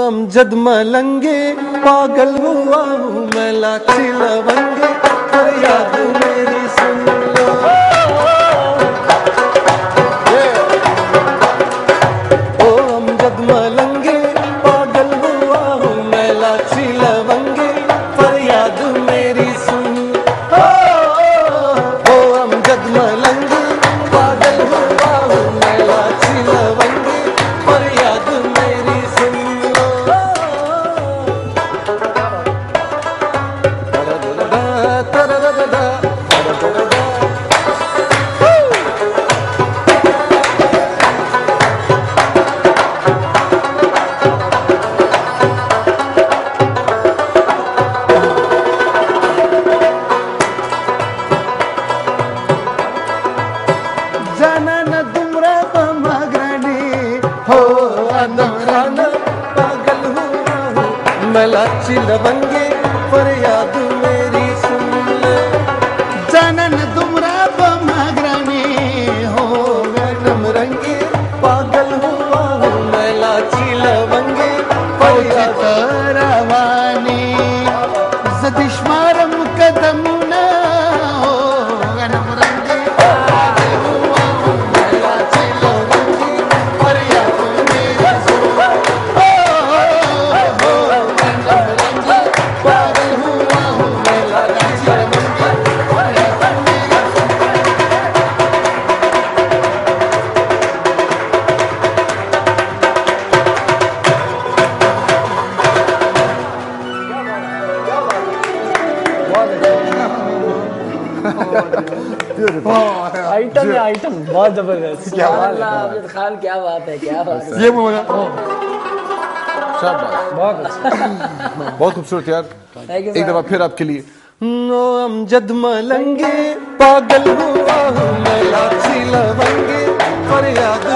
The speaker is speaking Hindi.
अमजद मलंगे पागल हुआ हूँ मैं लाची लवंगे फरियाद मेरी सुन लो। ओ अमजद मलंगे पागल हुआ हूँ मैं लाची लवंगे फरियाद मेरी सुन लो। ओ अमजद मलंगे पागल हुआ हूँ मैं लाची लवंगे फरियाद मेरी सुन लो। जनन दुमरा पमग्रणी हो अनमरान पागल हुआ हूँ मैं लाची लवंगे फरियाद मेरी सुन ले। जनन दुमरा पमग्रणी हो अनमरंगे पागल हुआ हूँ मैं लाची लवंगे फरियाद रवानी जदिश्मारम कदमुना हो अनमरंगे आइटम है आइटम बहुत जबरदस्त। क्या बात है अमजद खान, क्या बात है, क्या बात है। ये शाबाश, बहुत अच्छा। बहुत खूबसूरत यार। एक दफा फिर आपके लिए। नो अमजद मलंगे पागल हुआ हूँ मैं लाची लवंगे फरियाद